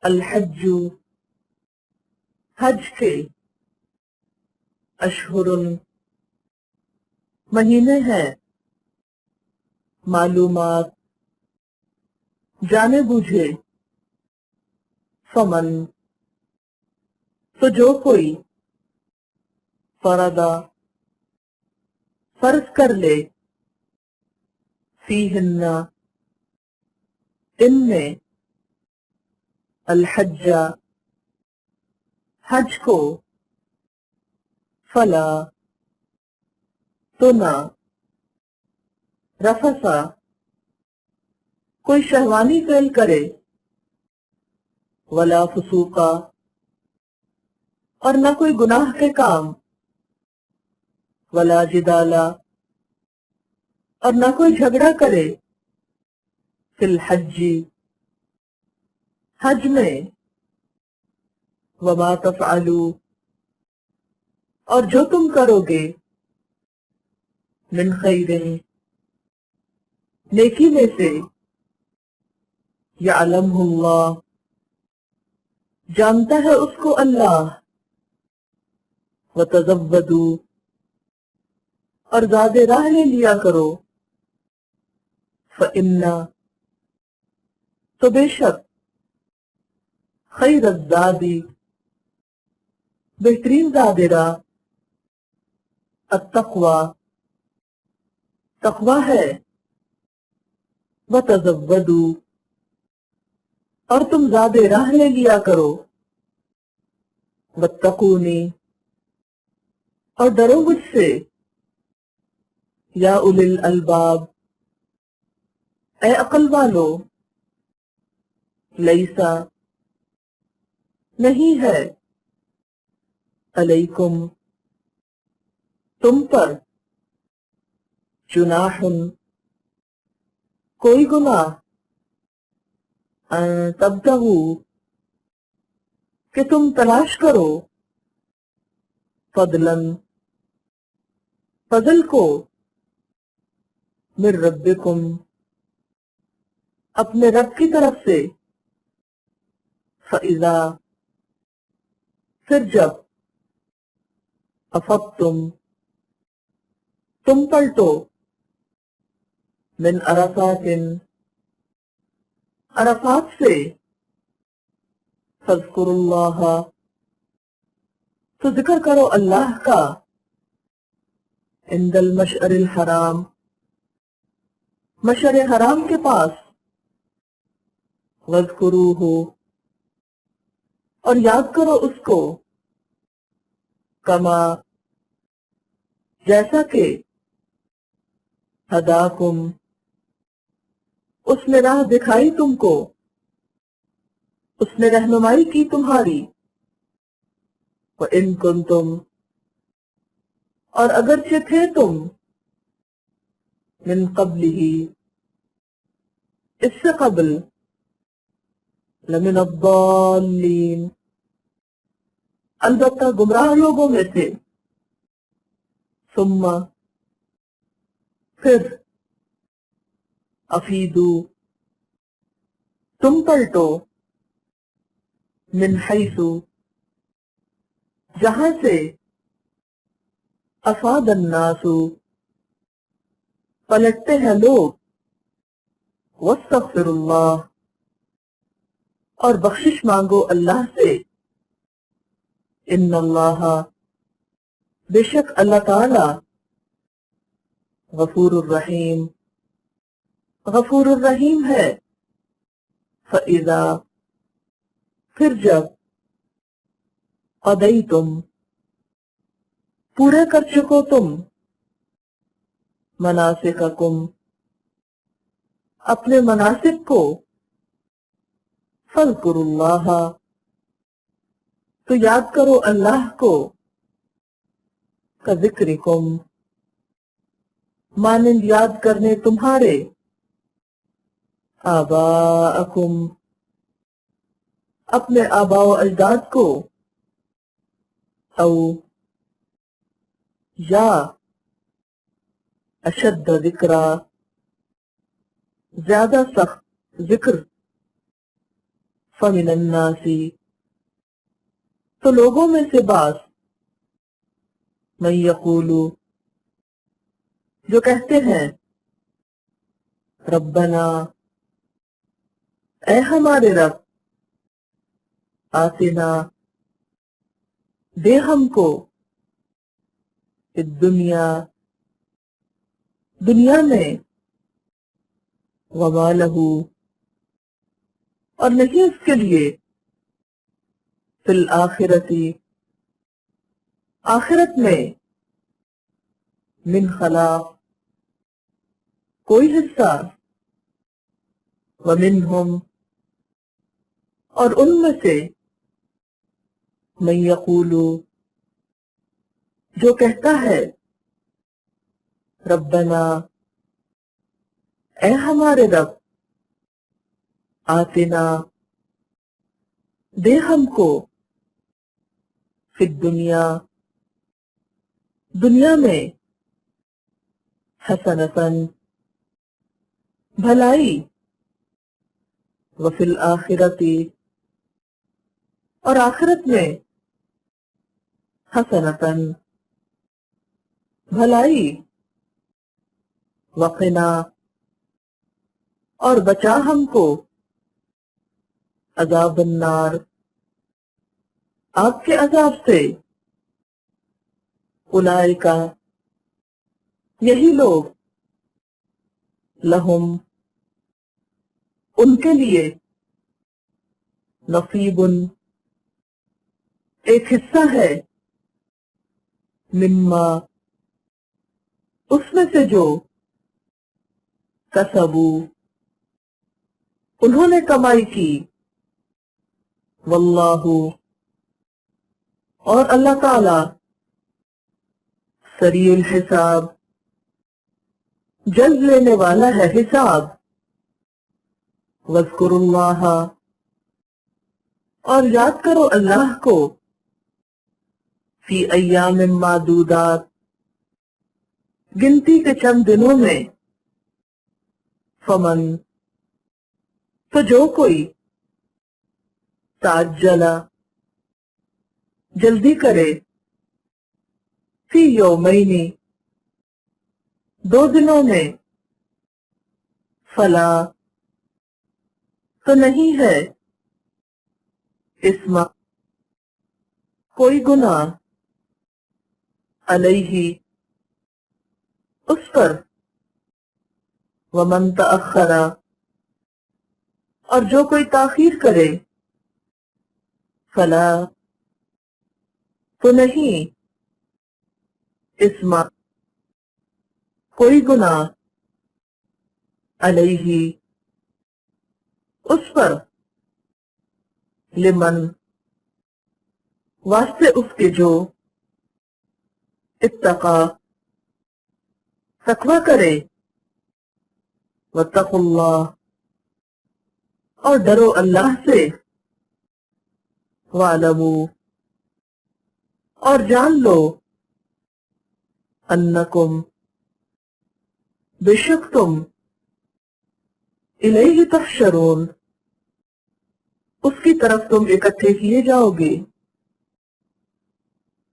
الحج حج کے، اشہر مہینے ہیں، معلومات جانے بوجھے، فمن تو جو کوئی، فرض فرض کر لے، فیہن ان میں، الحج حج کو، فلا تو نہ، رفسا کوئی شہوانی فعل کرے، ولا فسوقا اور نہ کوئی گناہ کے کام، ولا جدالا اور نہ کوئی جھگڑا کرے، فی الحج حج میں، وما تفعلوا اور جو تم کرو گے، من خیر نیکی میں سے، یعلمہ اللہ جانتا ہے اس کو اللہ، وتزودوا اور زاد راہ لے لیا کرو، فإن تو بے شک، خیر الزاد بہترین زاد راہ، التقوی تقوی ہے، وتزودوا اور تم زاد راہ لے لیا کرو، واتقونی اور ڈرو مجھ سے، یا اولی الالباب اے عقل والو، لیسا نہیں ہے، علیکم تم پر، جناح کوئی گناہ، ان تبتغوا کہ تم تلاش کرو، فضلا فضل کو، من ربکم اپنے رب کی طرف سے، فَإِذَا پھر جب، افقتم تم پلٹو، من عرفات عرفات سے، فاذکروا اللہ تو ذکر کرو اللہ کا، عند المشعر الحرام مشعر حرام کے پاس، واذکروہ اور یاد کرو اس کو، کما جیسا کہ، ہداکم اس نے راہ دکھائی تم کو، اس نے رہنمائی کی تمہاری، وَإِن كُنتُمْ اور اگرچہ تھے تم، من قبلہ اس سے قبل، لمن الضالین البتہ گمراہ لوگوں میں سے، ثم پھر، افیدو تم پلٹو، من حیث جہاں سے، افاد الناس پلٹتے ہیں لوگ، واستغفر اللہ اور بخشش مانگو اللہ سے، ان اللہ بے شک اللہ تعالی، غفور الرحیم غفور الرحیم ہے، فَإِذَا پھر جب، قضیتم پورے کر چکو تم، مناسککم اپنے مناسک کو، فاذکروا اللہ تو یاد کرو اللہ کو، کذکرکم مانند یاد کرنے تمہارے، آباءکم اپنے آباء و اجداد کو، او یا اشد ذکرا زیادہ سخت ذکر، فمن الناس تو لوگوں میں سے بعض من یقول جو کہتے ہیں ربنا اے ہمارے رب آتنا دے ہم کو الدنیا دنیا میں وما لہ اور نہیں اس کے لیے فی الآخرتی آخرت میں من خلاق کوئی حصہ ومنہم اور ان میں سے من یقول جو کہتا ہے ربنا اے ہمارے رب آتنا دے ہم کو فی الدنیا دنیا میں حسنتاً بھلائی وفی الآخرتی اور آخرت میں حسنتاً بھلائی وقنا اور بچا ہم کو عذاب النار آگ کے عذاب سے اولئک یہی لوگ لہم ان کے لیے نصیب ایک حصہ ہے مما اس میں سے جو کسبو انہوں نے کمائی کی واللہ اور اللہ تعالی سریع الحساب جلد لینے والا ہے حساب واذکروا اللہ اور یاد کرو اللہ کو فی ایام معدودات گنتی کے چند دنوں میں فمن تو جو کوئی تعجلا جلدی کرے فی یومین دو دنوں میں فلا تو نہیں ہے اسم کوئی گناہ علیہ اس پر ومن تأخر اور جو کوئی تاخیر کرے فلا تو نہیں اسم کوئی گناہ علیہ اس پر لمن واسطے اس کے جو اتقا تقوی کرے واتقوا اللہ اور ڈرو اللہ سے وَاعْلَمُوا اور جان لو انکم بے شک تم الیہ تحشرون اس کی طرف تم اکٹھے کیے جاؤ گے